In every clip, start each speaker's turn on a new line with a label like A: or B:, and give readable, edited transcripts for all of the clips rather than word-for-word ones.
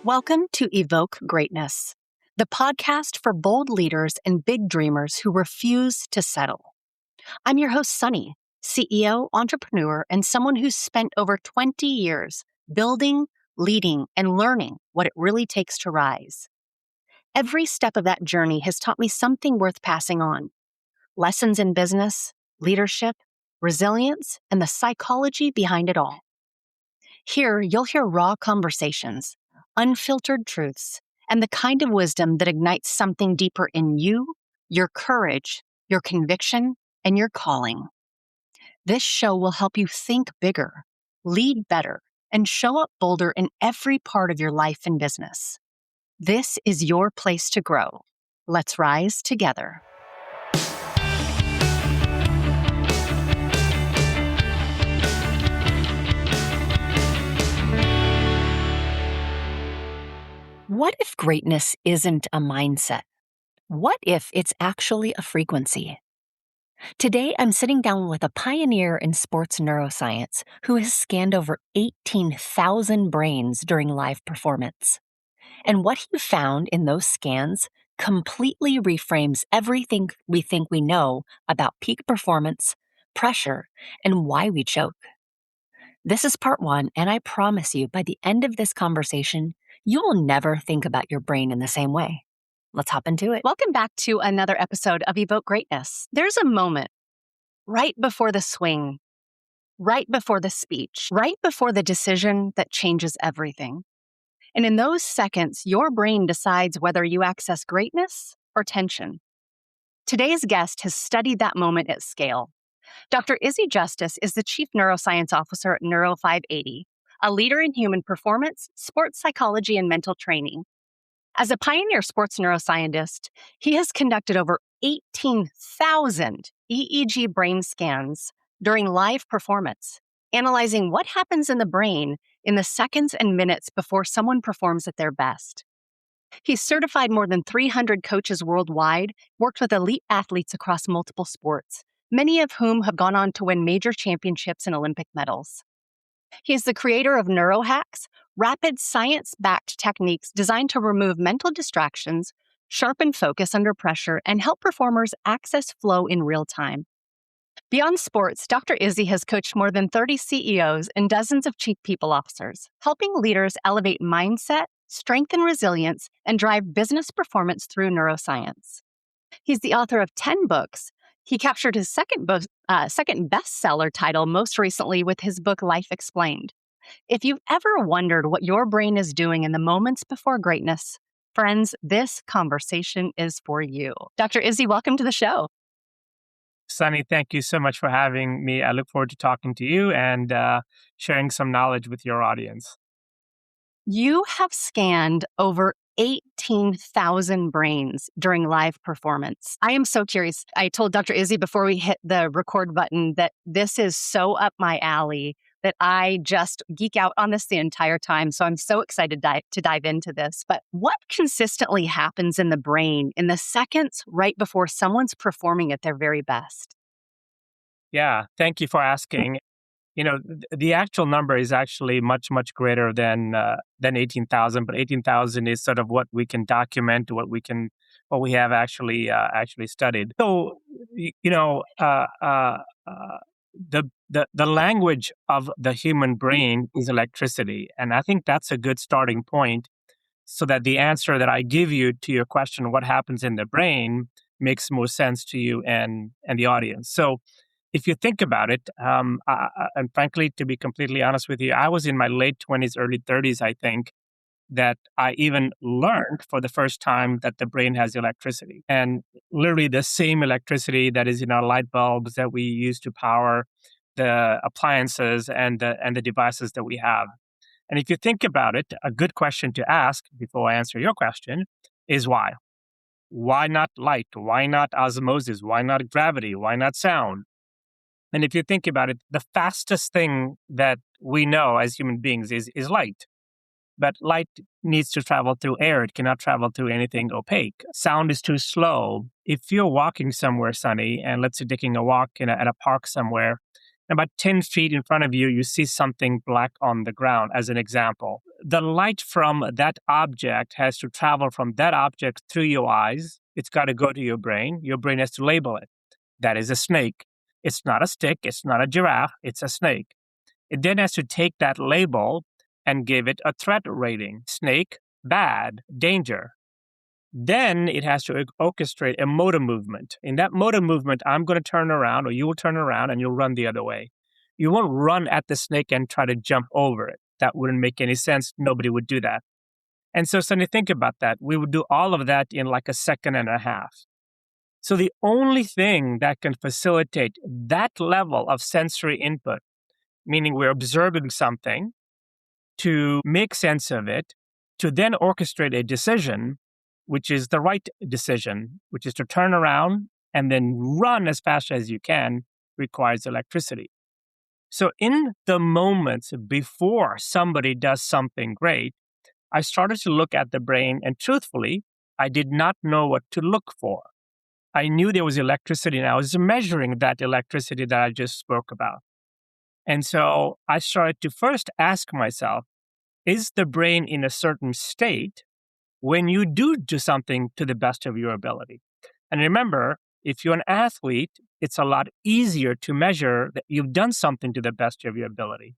A: Welcome to Evoke Greatness, the podcast for bold leaders and big dreamers who refuse to settle. I'm your host, Sunny, CEO, entrepreneur, and someone who's spent over 20 years building, leading, and learning what it really takes to rise. Every step of that journey has taught me something worth passing on. Lessons in business, leadership, resilience, and the psychology behind it all. Here, you'll hear raw conversations, unfiltered truths, and the kind of wisdom that ignites something deeper in you, your courage, your conviction, and your calling. This show will help you think bigger, lead better, and show up bolder in every part of your life and business. This is your place to grow. Let's rise together. What if greatness isn't a mindset? What if it's actually a frequency? Today, I'm sitting down with a pioneer in sports neuroscience who has scanned over 18,000 brains during live performance. And what he found in those scans completely reframes everything we think we know about peak performance, pressure, and why we choke. This is part one, and I promise you, by the end of this conversation, you will never think about your brain in the same way. Let's hop into it. Welcome back to another episode of Evoke Greatness. There's a moment right before the swing, right before the speech, right before the decision that changes everything. And in those seconds, your brain decides whether you access greatness or tension. Today's guest has studied that moment at scale. Dr. Izzy Justice is the Chief Neuroscience Officer at Neuro 580, a leader in human performance, sports psychology, and mental training. As a pioneer sports neuroscientist, he has conducted over 18,000 EEG brain scans during live performance, analyzing what happens in the brain in the seconds and minutes before someone performs at their best. He's certified more than 300 coaches worldwide, worked with elite athletes across multiple sports, many of whom have gone on to win major championships and Olympic medals. He is the creator of NeuroHacks, rapid science-backed techniques designed to remove mental distractions, sharpen focus under pressure, and help performers access flow in real time. Beyond sports, Dr. Izzy has coached more than 30 CEOs and dozens of chief people officers, helping leaders elevate mindset, strengthen resilience, and drive business performance through neuroscience. He's the author of 10 books. He captured his second bestseller title most recently with his book, Life Explained. If you've ever wondered what your brain is doing in the moments before greatness, friends, this conversation is for you. Dr. Izzy, welcome to the show.
B: Sunny, thank you so much for having me. I look forward to talking to you and sharing some knowledge with your audience.
A: You have scanned over 18,000 brains during live performance. I am so curious. I told Dr. Izzy before we hit the record button that this is so up my alley that I just geek out on this the entire time. So I'm so excited to dive into this. But what consistently happens in the brain in the seconds right before someone's performing at their very best?
B: Yeah, thank you for asking. You know, the actual number is actually much, much greater than 18,000, but 18,000 is sort of what we can document, what we have actually studied. So, the language of the human brain is electricity, and I think that's a good starting point, so that the answer that I give you to your question, what happens in the brain, makes more sense to you and the audience. So, if you think about it, and frankly, to be completely honest with you, I was in my late 20s, early 30s, I think, that I even learned for the first time that the brain has electricity. And literally the same electricity that is in our light bulbs that we use to power the appliances and the devices that we have. And if you think about it, a good question to ask before I answer your question is why? Why not light? Why not osmosis? Why not gravity? Why not sound? And if you think about it, the fastest thing that we know as human beings is light. But light needs to travel through air. It cannot travel through anything opaque. Sound is too slow. If you're walking somewhere, Sunny, and let's say taking a walk at a park somewhere, About 10 feet in front of you, you see something black on the ground, as an example. The light from that object has to travel from that object through your eyes. It's got to go to your brain. Your brain has to label it. That is a snake. It's not a stick. It's not a giraffe. It's a snake. It then has to take that label and give it a threat rating. Snake, bad, danger. Then it has to orchestrate a motor movement. In that motor movement, I'm going to turn around, or you will turn around and you'll run the other way. You won't run at the snake and try to jump over it. That wouldn't make any sense. Nobody would do that. And so suddenly think about that. We would do all of that in like a second and a half. So the only thing that can facilitate that level of sensory input, meaning we're observing something, to make sense of it, to then orchestrate a decision, which is the right decision, which is to turn around and then run as fast as you can, requires electricity. So in the moments before somebody does something great, I started to look at the brain, and truthfully, I did not know what to look for. I knew there was electricity, and I was measuring that electricity that I just spoke about. And so I started to first ask myself, is the brain in a certain state when you do something to the best of your ability? And remember, if you're an athlete, it's a lot easier to measure that you've done something to the best of your ability.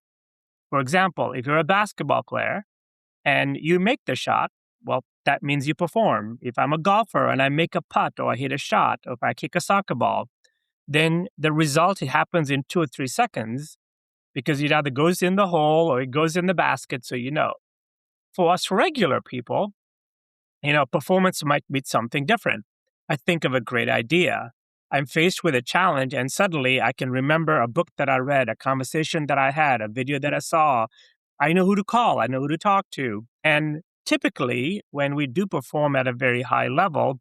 B: For example, if you're a basketball player and you make the shot, well, that means you perform. If I'm a golfer and I make a putt, or I hit a shot, or if I kick a soccer ball, then the result happens in 2 or 3 seconds, because it either goes in the hole or it goes in the basket, so you know. For us regular people, performance might be something different. I think of a great idea. I'm faced with a challenge, and suddenly I can remember a book that I read, a conversation that I had, a video that I saw. I know who to call. I know who to talk to. And typically, when we do perform at a very high level,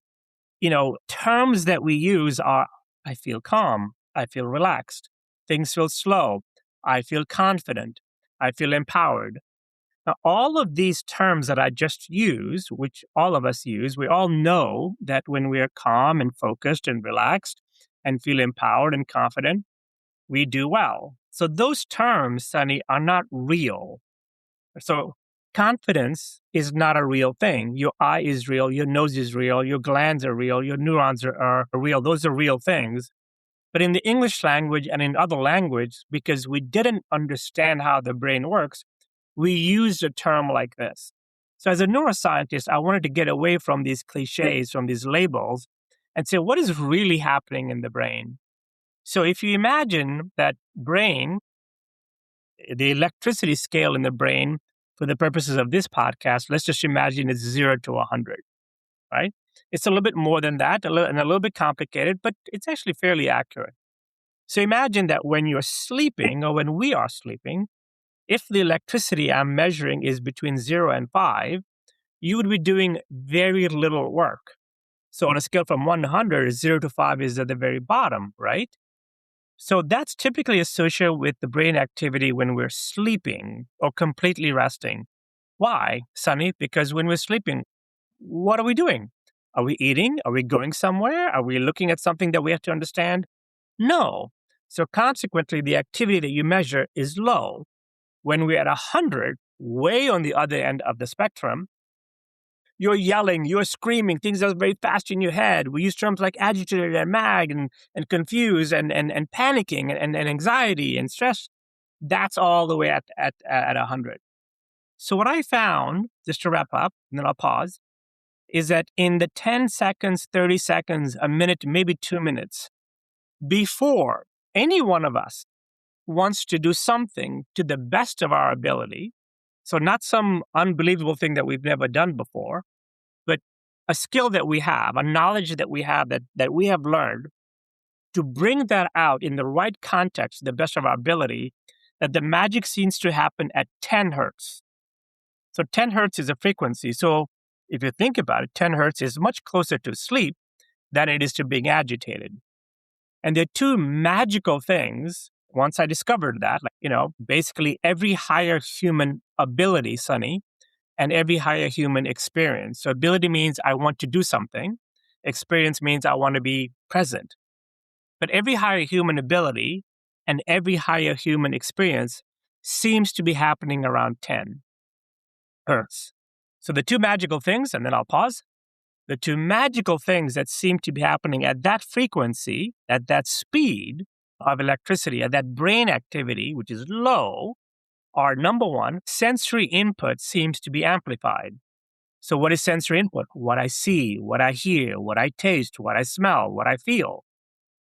B: terms that we use are, I feel calm. I feel relaxed. Things feel slow. I feel confident. I feel empowered. Now, all of these terms that I just used, which all of us use, we all know that when we are calm and focused and relaxed and feel empowered and confident, we do well. So those terms, Sunny, are not real. So confidence is not a real thing. Your eye is real. Your nose is real. Your glands are real. Your neurons are real. Those are real things. But in the English language and in other language, because we didn't understand how the brain works, we used a term like this. So as a neuroscientist, I wanted to get away from these cliches, from these labels, and say, what is really happening in the brain? So if you imagine that brain, the electricity scale in the brain, for the purposes of this podcast, let's just imagine it's 0 to 100, right? It's a little bit more than that, and a little bit complicated, but it's actually fairly accurate. So imagine that when you're sleeping, or when we are sleeping, if the electricity I'm measuring is between 0 and 5, you would be doing very little work. So on a scale from 1 to 100, 0 to 5 is at the very bottom, right? So that's typically associated with the brain activity when we're sleeping or completely resting. Why, Sunny? Because when we're sleeping, what are we doing? Are we eating? Are we going somewhere? Are we looking at something that we have to understand? No. So consequently, the activity that you measure is low. When we're at 100, way on the other end of the spectrum, you're yelling, you're screaming, things are very fast in your head. We use terms like agitated and mad and confused and panicking and anxiety and stress. That's all the way at 100. So what I found, just to wrap up, and then I'll pause, is that in the 10 seconds, 30 seconds, a minute, maybe 2 minutes, before any one of us wants to do something to the best of our ability, so not some unbelievable thing that we've never done before, but a skill that we have, a knowledge that we have that we have learned, to bring that out in the right context, the best of our ability, that the magic seems to happen at 10 hertz. So 10 hertz is a frequency. So if you think about it, 10 hertz is much closer to sleep than it is to being agitated. And there are two magical things. Once I discovered that, basically every higher human ability, Sunny, and every higher human experience. So ability means I want to do something. Experience means I want to be present. But every higher human ability and every higher human experience seems to be happening around 10 hertz. So the two magical things, and then I'll pause. The two magical things that seem to be happening at that frequency, at that speed of electricity, at that brain activity, which is low, are number one, sensory input seems to be amplified. So what is sensory input? What I see, what I hear, what I taste, what I smell, what I feel.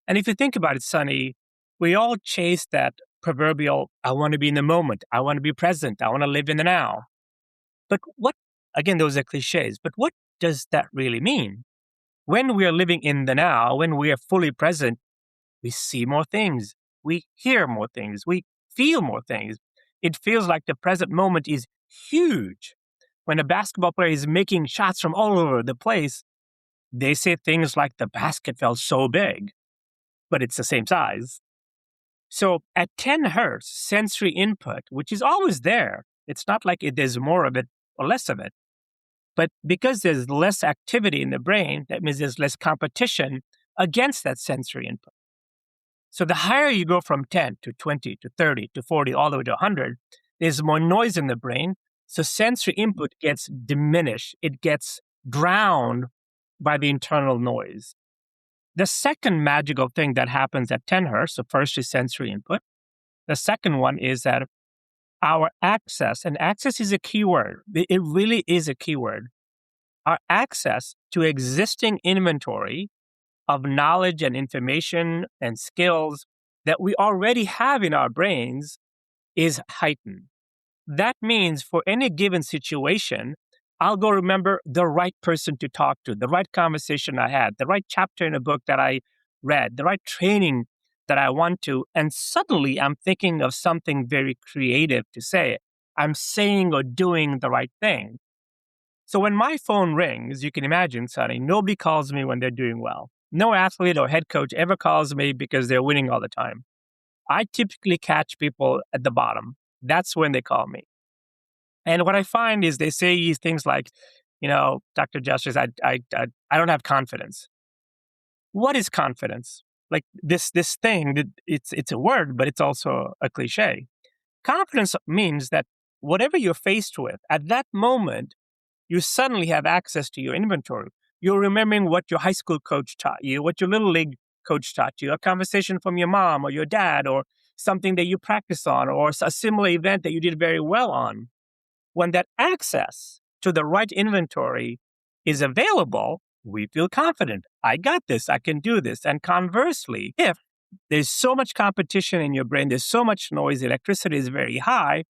B: And if you think about it, Sunny, we all chase that proverbial, I want to be in the moment. I want to be present. I want to live in the now. But what, again, those are cliches, but what does that really mean? When we are living in the now, when we are fully present, we see more things. We hear more things. We feel more things. It feels like the present moment is huge. When a basketball player is making shots from all over the place, they say things like the basket felt so big, but it's the same size. So at 10 hertz, sensory input, which is always there, it's not like there's more of it or less of it. But because there's less activity in the brain, that means there's less competition against that sensory input. So the higher you go from 10 to 20 to 30 to 40, all the way to 100, there's more noise in the brain. So sensory input gets diminished. It gets drowned by the internal noise. The second magical thing that happens at 10 hertz, so first is sensory input. The second one is that our access, and access is a key word. It really is a key word. Our access to existing inventory of knowledge and information and skills that we already have in our brains is heightened. That means for any given situation, I'll go remember the right person to talk to, the right conversation I had, the right chapter in a book that I read, the right training that I want to, and suddenly I'm thinking of something very creative to say. I'm saying or doing the right thing. So when my phone rings, you can imagine, Sonny, nobody calls me when they're doing well. No athlete or head coach ever calls me because they're winning all the time. I typically catch people at the bottom. That's when they call me. And what I find is they say things like, Dr. Justice, I don't have confidence. What is confidence? Like this thing, it's a word, but it's also a cliche. Confidence means that whatever you're faced with at that moment, you suddenly have access to your inventory. You're remembering what your high school coach taught you, what your little league coach taught you, a conversation from your mom or your dad, or something that you practice on, or a similar event that you did very well on. When that access to the right inventory is available, we feel confident. I got this. I can do this. And conversely, if there's so much competition in your brain, there's so much noise, electricity is very high,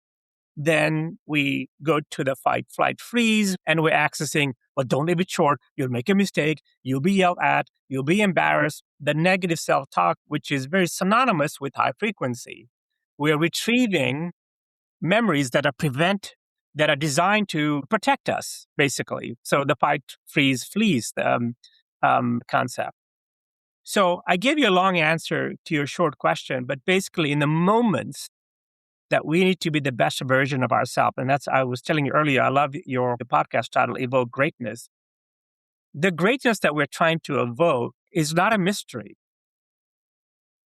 B: then we go to the fight, flight, freeze, and we're accessing, well, don't leave it short. You'll make a mistake. You'll be yelled at. You'll be embarrassed. The negative self-talk, which is very synonymous with high frequency. We're retrieving memories that are designed to protect us, basically. So the fight, freeze, flees concept. So I gave you a long answer to your short question, but basically in the moments that we need to be the best version of ourselves. And I was telling you earlier, I love the podcast title, Evoke Greatness. The greatness that we're trying to evoke is not a mystery.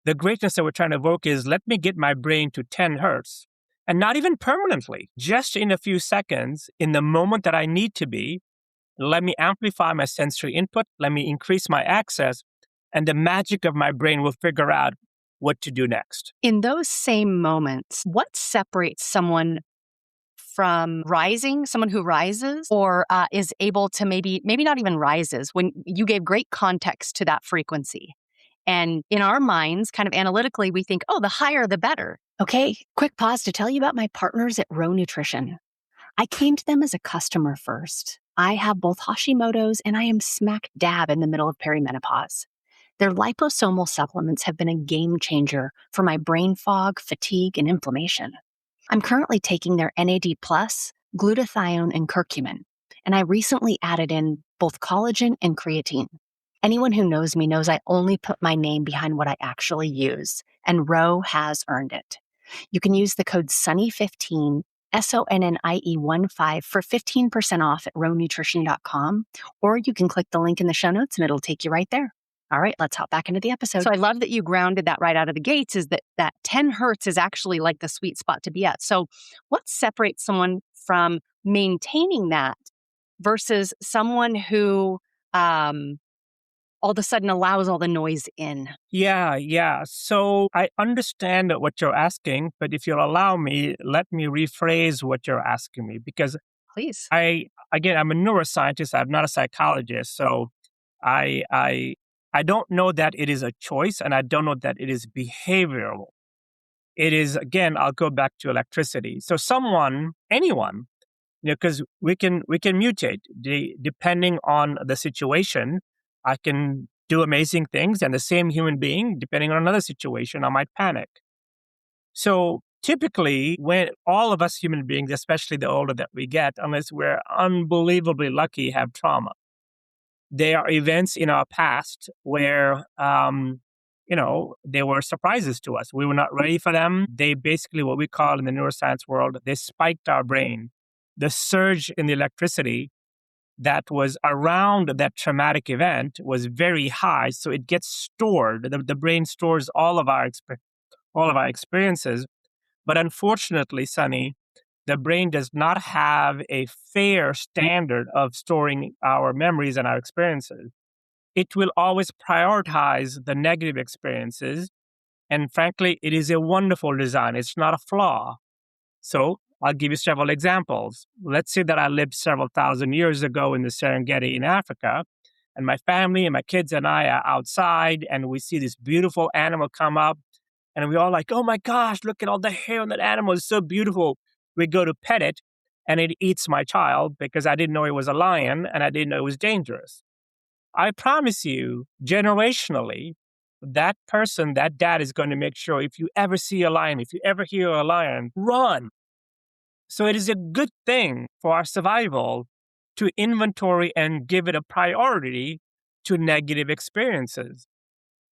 B: The greatness that we're trying to evoke is, let me get my brain to 10 hertz, and not even permanently, just in a few seconds, in the moment that I need to be. Let me amplify my sensory input. Let me increase my access, and the magic of my brain will figure out what to do next.
A: In those same moments, what separates someone from rising, someone who rises or is able to maybe not even rises, when you gave great context to that frequency? And in our minds, kind of analytically, we think, oh, the higher, the better. Okay, quick pause to tell you about my partners at Row Nutrition. I came to them as a customer first. I have both Hashimoto's and I am smack dab in the middle of perimenopause. Their liposomal supplements have been a game changer for my brain fog, fatigue, and inflammation. I'm currently taking their NAD+, glutathione, and curcumin, and I recently added in both collagen and creatine. Anyone who knows me knows I only put my name behind what I actually use, and Row has earned it. You can use the code SONNIE15, SONNIE15 for 15% off at rownutrition.com, or you can click the link in the show notes and it'll take you right there. All right, let's hop back into the episode.
C: So I love that you grounded that right out of the gates, is that 10 hertz is actually like the sweet spot to be at. So what separates someone from maintaining that versus someone who all of a sudden allows all the noise in?
B: Yeah. So I understand what you're asking, but if you'll allow me, let me rephrase what you're asking me, because
C: Please.
B: I'm a neuroscientist. I'm not a psychologist. So I, I, I don't know that it is a choice, and I don't know that it is behavioral. It is, again, I'll go back to electricity. So anyone, because we can mutate depending on the situation. I can do amazing things, and the same human being, depending on another situation, I might panic. So typically, when all of us human beings, especially the older that we get, unless we're unbelievably lucky, have trauma. There are events in our past where, they were surprises to us. We were not ready for them. They basically, what we call in the neuroscience world, they spiked our brain. The surge in the electricity that was around that traumatic event was very high, so it gets stored. The brain stores all of our experiences. But unfortunately, Sunny, the brain does not have a fair standard of storing our memories and our experiences. It will always prioritize the negative experiences. And frankly, it is a wonderful design. It's not a flaw. So I'll give you several examples. Let's say that I lived several thousand years ago in the Serengeti in Africa, and my family and my kids and I are outside, and we see this beautiful animal come up, and we all like, oh my gosh, look at all the hair on that animal. It's so beautiful. We go to pet it, and it eats my child because I didn't know it was a lion, and I didn't know it was dangerous. I promise you, generationally, that person, that dad is going to make sure if you ever see a lion, if you ever hear a lion, run. So it is a good thing for our survival to inventory and give it a priority to negative experiences.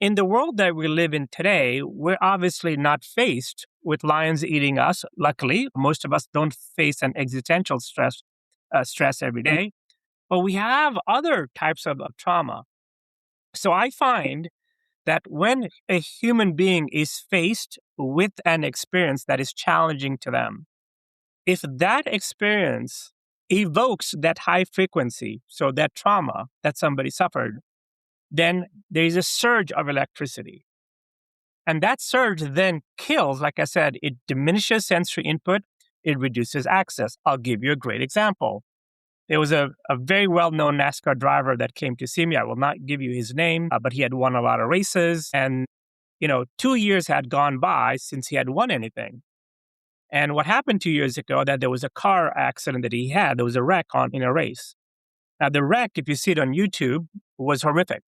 B: In the world that we live in today, we're obviously not faced with lions eating us. Luckily, most of us don't face an existential stress every day, but we have other types of trauma. So I find that when a human being is faced with an experience that is challenging to them, if that experience evokes that high frequency, so that trauma that somebody suffered, then there is a surge of electricity. And that surge then kills, like I said, it diminishes sensory input, it reduces access. I'll give you a great example. There was a very well-known NASCAR driver that came to see me. I will not give you his name, but he had won a lot of races. And, 2 years had gone by since he had won anything. And what happened 2 years ago, that there was a car accident that he had. There was a wreck in a race. Now, the wreck, if you see it on YouTube, was horrific.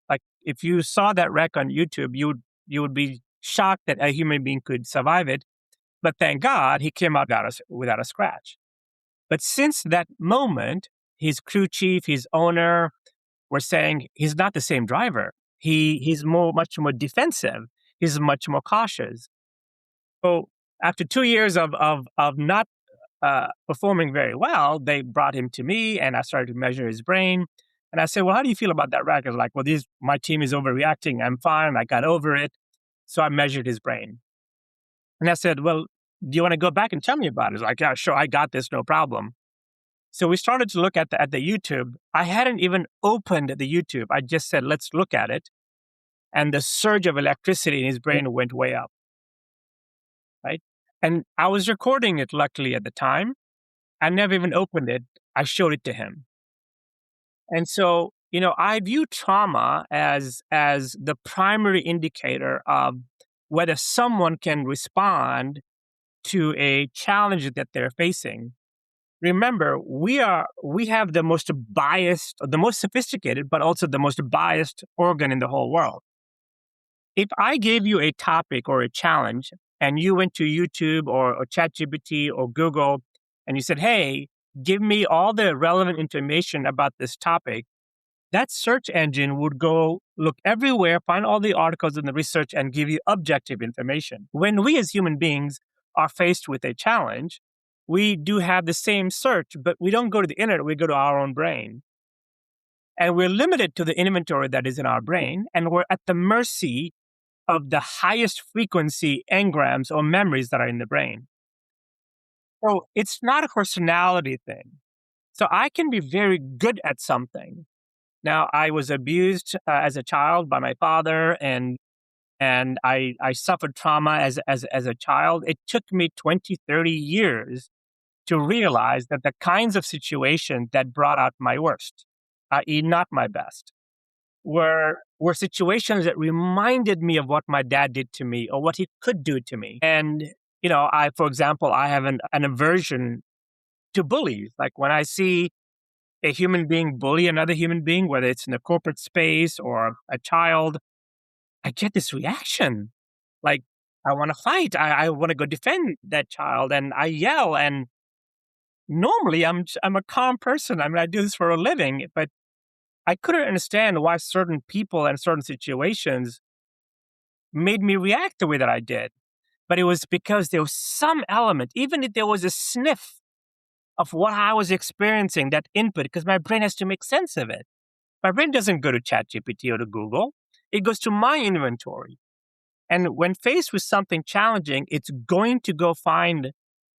B: Like, if you saw that wreck on YouTube, you would be shocked that a human being could survive it. But thank God he came out without a scratch. But since that moment, his crew chief, his owner were saying he's not the same driver. He's much more defensive. He's much more cautious. So after 2 years of not performing very well, they brought him to me, and I started to measure his brain. And I said, well, how do you feel about that wreck? I was like, well, my team is overreacting. I'm fine. I got over it. So I measured his brain. And I said, well, do you want to go back and tell me about it? He's like, yeah, sure. I got this. No problem. So we started to look at the YouTube. I hadn't even opened the YouTube. I just said, let's look at it. And the surge of electricity in his brain went way up. Right? And I was recording it, luckily, at the time. I never even opened it. I showed it to him. And so, I view trauma as the primary indicator of whether someone can respond to a challenge that they're facing. Remember, we have the most biased, the most sophisticated, but also the most biased organ in the whole world. If I gave you a topic or a challenge and you went to YouTube or ChatGPT or Google and you said, hey, give me all the relevant information about this topic, that search engine would go look everywhere, find all the articles in the research, and give you objective information. When we as human beings are faced with a challenge, we do have the same search, but we don't go to the internet, we go to our own brain. And we're limited to the inventory that is in our brain, and we're at the mercy of the highest frequency engrams or memories that are in the brain. So it's not a personality thing. So I can be very good at something. Now, I was abused as a child by my father, and I suffered trauma as a child. It took me 20, 30 years to realize that the kinds of situations that brought out my worst, i.e., not my best, were situations that reminded me of what my dad did to me or what he could do to me. And, for example, I have an aversion to bullies. Like when I see a human being bully another human being, whether it's in a corporate space or a child, I get this reaction. Like, I want to fight. I want to go defend that child. And I yell. And normally I'm a calm person. I mean, I do this for a living, but I couldn't understand why certain people and certain situations made me react the way that I did. But it was because there was some element, even if there was a sniff of what I was experiencing, that input, because my brain has to make sense of it. My brain doesn't go to ChatGPT or to Google. It goes to my inventory. And when faced with something challenging, it's going to go find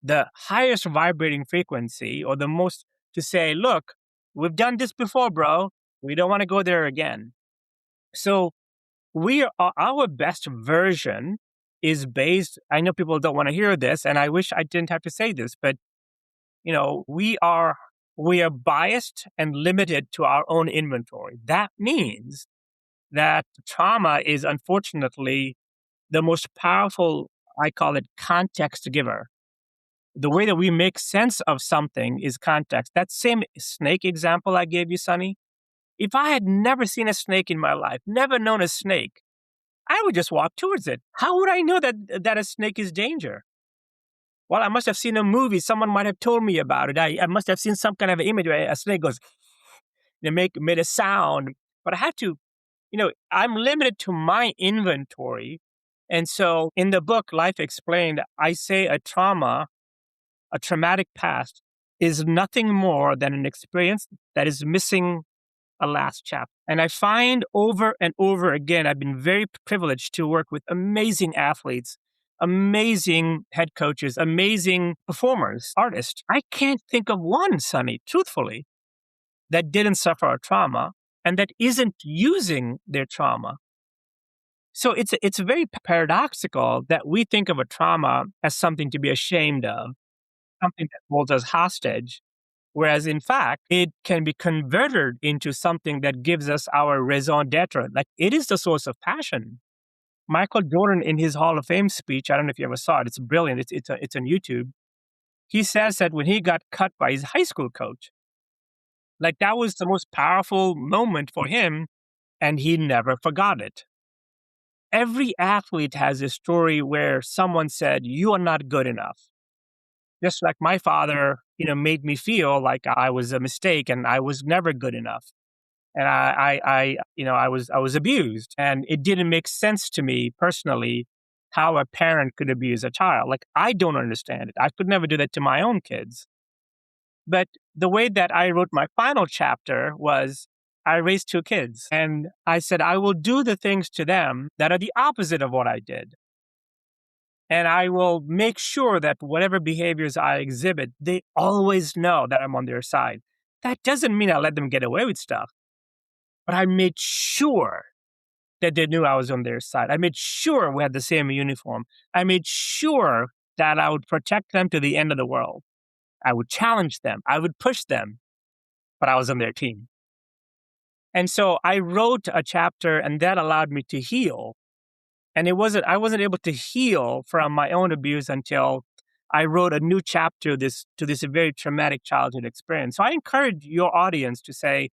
B: the highest vibrating frequency or the most to say, look, we've done this before, bro. We don't want to go there again. So our best version is based, I know people don't want to hear this, and I wish I didn't have to say this, but we are biased and limited to our own inventory. That means that trauma is unfortunately the most powerful, I call it context giver. The way that we make sense of something is context. That same snake example I gave you, Sonny, if I had never seen a snake in my life, never known a snake, I would just walk towards it. How would I know that a snake is danger? Well, I must have seen a movie. Someone might have told me about it. I must have seen some kind of image where a snake goes, made a sound. But I have to, I'm limited to my inventory. And so in the book, Life Explained, I say a traumatic past is nothing more than an experience that is missing a last chapter. And I find over and over again, I've been very privileged to work with amazing athletes, amazing head coaches, amazing performers, artists. I can't think of one, Sonny, truthfully, that didn't suffer a trauma and that isn't using their trauma. So it's very paradoxical that we think of a trauma as something to be ashamed of, something that holds us hostage, whereas in fact, it can be converted into something that gives us our raison d'etre. Like it is the source of passion. Michael Jordan, in his Hall of Fame speech, I don't know if you ever saw it, it's brilliant, it's on YouTube. He says that when he got cut by his high school coach, like that was the most powerful moment for him, and he never forgot it. Every athlete has a story where someone said, "You are not good enough." Just like my father, made me feel like I was a mistake and I was never good enough. And I was abused, and it didn't make sense to me personally how a parent could abuse a child. Like I don't understand it. I could never do that to my own kids. But the way that I wrote my final chapter was I raised two kids, and I said, I will do the things to them that are the opposite of what I did. And I will make sure that whatever behaviors I exhibit, they always know that I'm on their side. That doesn't mean I let them get away with stuff, but I made sure that they knew I was on their side. I made sure we had the same uniform. I made sure that I would protect them to the end of the world. I would challenge them. I would push them, but I was on their team. And so I wrote a chapter, and that allowed me to heal. And I wasn't able to heal from my own abuse until I wrote a new chapter to this very traumatic childhood experience. So I encourage your audience to say,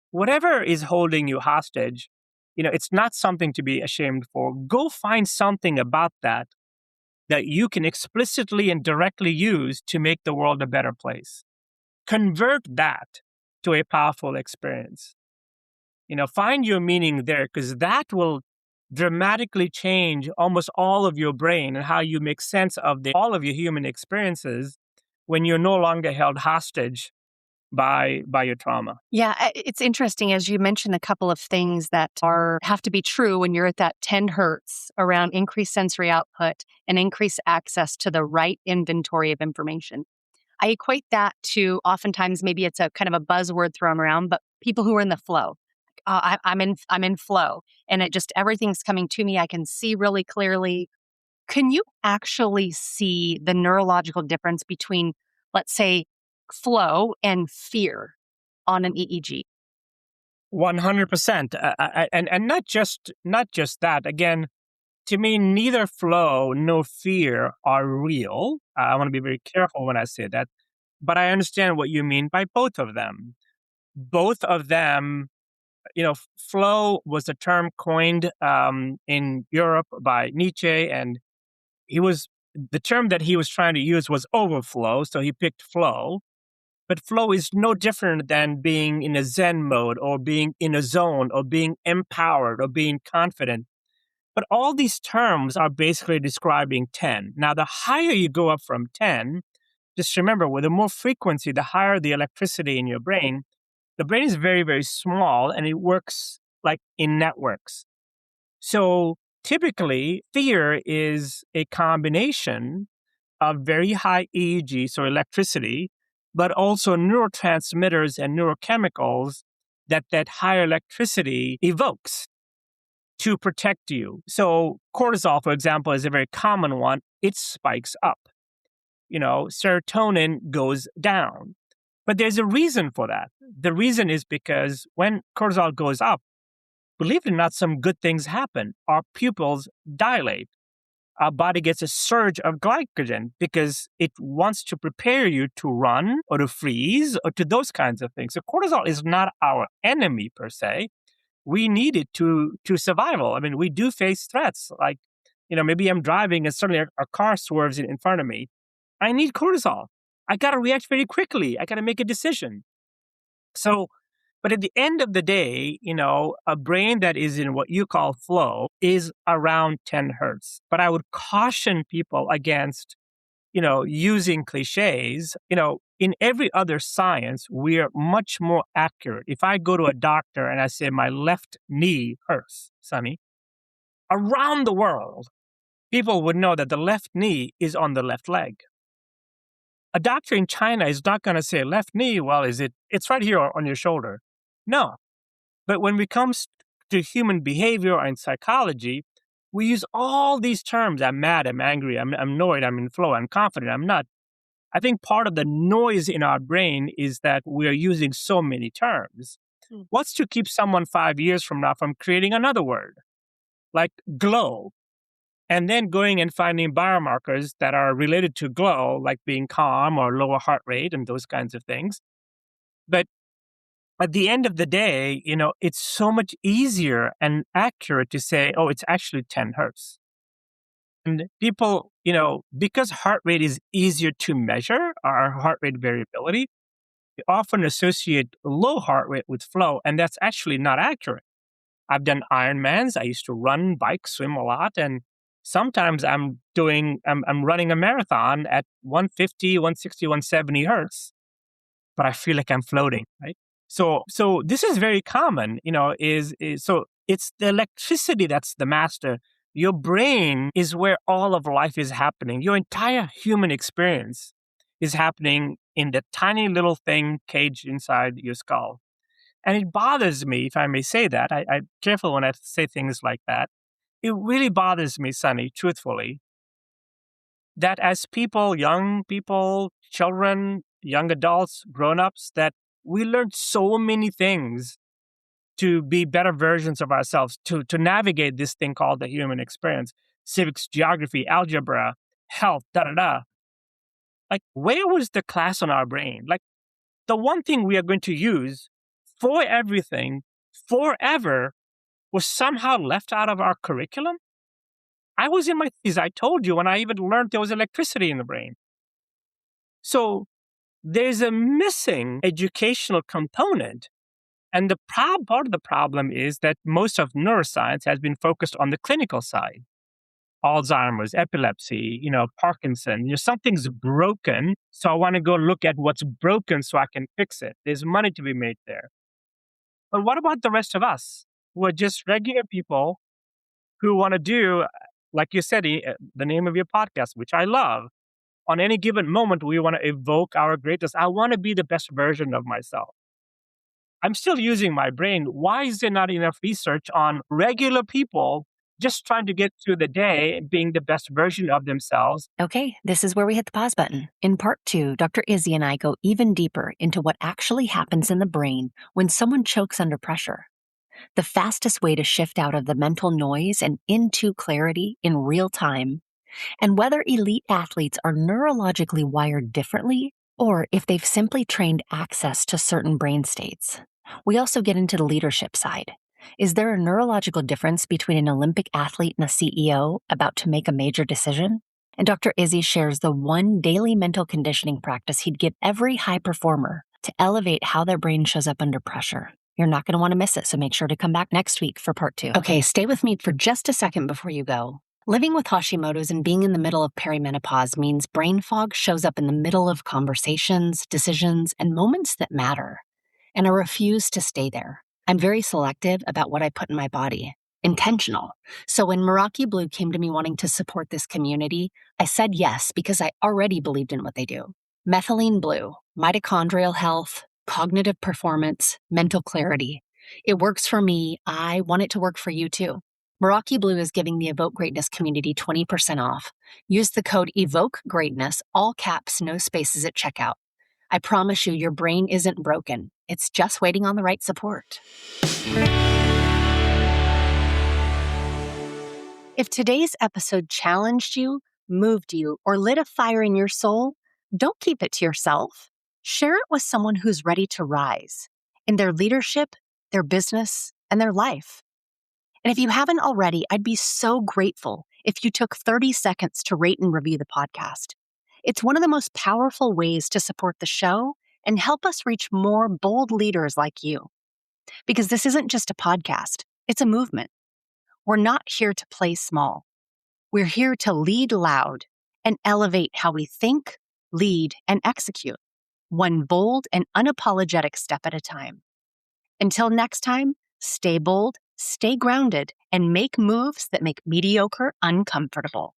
B: whatever is holding you hostage, it's not something to be ashamed for. Go find something about that you can explicitly and directly use to make the world a better place. Convert that to a powerful experience. Find your meaning there, because that will dramatically change almost all of your brain and how you make sense of all of your human experiences when you're no longer held hostage by your trauma.
C: Yeah, it's interesting as you mentioned a couple of things that have to be true when you're at that 10 hertz around increased sensory output and increased access to the right inventory of information. I equate that to oftentimes maybe it's a kind of a buzzword thrown around, but people who are in the flow. I'm in flow, and it just everything's coming to me. I can see really clearly. Can you actually see the neurological difference between, let's say, flow and fear on an EEG?
B: 100%. And not just that. Again, to me, neither flow nor fear are real. I want to be very careful when I say that, but I understand what you mean by both of them. Both of them, flow was a term coined in Europe by Nietzsche, and the term that he was trying to use was overflow, so he picked flow. But flow is no different than being in a Zen mode or being in a zone or being empowered or being confident. But all these terms are basically describing 10. Now, the higher you go up from 10, just remember, with the more frequency, the higher the electricity in your brain. The brain is very, very small and it works like in networks. So typically, fear is a combination of very high EEG, so electricity, but also neurotransmitters and neurochemicals that higher electricity evokes to protect you. So cortisol, for example, is a very common one. It spikes up. Serotonin goes down. But there's a reason for that. The reason is because when cortisol goes up, believe it or not, some good things happen. Our pupils dilate. Our body gets a surge of glycogen because it wants to prepare you to run or to freeze or to those kinds of things. So cortisol is not our enemy per se. We need it to survival. I mean, we do face threats. Like, maybe I'm driving and suddenly a car swerves in front of me. I need cortisol. I got to react very quickly. I got to make a decision. So, but at the end of the day, a brain that is in what you call flow is around 10 hertz. But I would caution people against, using cliches. In every other science, we are much more accurate. If I go to a doctor and I say my left knee hurts, Sonny, around the world, people would know that the left knee is on the left leg. A doctor in China is not going to say left knee, well, it's right here on your shoulder. No. But when it comes to human behavior and psychology, we use all these terms. I'm mad, I'm angry, I'm annoyed, I'm in flow, I'm confident, I'm not. I think part of the noise in our brain is that we're using so many terms. What's to keep someone 5 years from now from creating another word like glow? And then going and finding biomarkers that are related to glow, like being calm or lower heart rate and those kinds of things. But at the end of the day, it's so much easier and accurate to say, oh, it's actually 10 hertz. And people, because heart rate is easier to measure, our heart rate variability, we often associate low heart rate with flow, and that's actually not accurate. I've done Ironmans. I used to run, bike, swim a lot, and sometimes I'm running a marathon at 150, 160, 170 hertz, but I feel like I'm floating, right? So this is very common, so it's the electricity that's the master. Your brain is where all of life is happening. Your entire human experience is happening in the tiny little thing caged inside your skull. And it bothers me, if I may say that. I'm careful when I say things like that. It really bothers me, Sonny, truthfully, that as people, young people, children, young adults, grown-ups, that we learned so many things to be better versions of ourselves, to navigate this thing called the human experience, civics, geography, algebra, health, da-da-da. Like, where was the class on our brain? Like, the one thing we are going to use for everything, forever, was somehow left out of our curriculum? I was in my 30s, I told you, when I even learned there was electricity in the brain. So there's a missing educational component. And the part of the problem is that most of neuroscience has been focused on the clinical side. Alzheimer's, epilepsy, Parkinson. Something's broken, so I want to go look at what's broken so I can fix it. There's money to be made there. But what about the rest of us who are just regular people who want to do, like you said, the name of your podcast, which I love, on any given moment, we want to evoke our greatness. I want to be the best version of myself. I'm still using my brain. Why is there not enough research on regular people just trying to get through the day being the best version of themselves?
A: Okay, this is where we hit the pause button. In part 2, Dr. Izzy and I go even deeper into what actually happens in the brain when someone chokes under pressure. The fastest way to shift out of the mental noise and into clarity in real time, and whether elite athletes are neurologically wired differently or if they've simply trained access to certain brain states. We also get into the leadership side. Is there a neurological difference between an Olympic athlete and a CEO about to make a major decision? And Dr. Izzy shares the one daily mental conditioning practice he'd give every high performer to elevate how their brain shows up under pressure. You're not going to want to miss it, so make sure to come back next week for part 2. Okay, stay with me for just a second before you go. Living with Hashimoto's and being in the middle of perimenopause means brain fog shows up in the middle of conversations, decisions, and moments that matter. And I refuse to stay there. I'm very selective about what I put in my body. Intentional. So when Meraki came to me wanting to support this community, I said yes because I already believed in what they do. Methylene blue, mitochondrial health, cognitive performance, mental clarity. It works for me. I want it to work for you too. Meraki Blue is giving the Evoke Greatness community 20% off. Use the code Evoke Greatness, all caps, no spaces at checkout. I promise you, your brain isn't broken. It's just waiting on the right support. If today's episode challenged you, moved you, or lit a fire in your soul, don't keep it to yourself. Share it with someone who's ready to rise in their leadership, their business, and their life. And if you haven't already, I'd be so grateful if you took 30 seconds to rate and review the podcast. It's one of the most powerful ways to support the show and help us reach more bold leaders like you. Because this isn't just a podcast, it's a movement. We're not here to play small. We're here to lead loud and elevate how we think, lead, and execute, one bold and unapologetic step at a time. Until next time, stay bold, stay grounded, and make moves that make mediocre uncomfortable.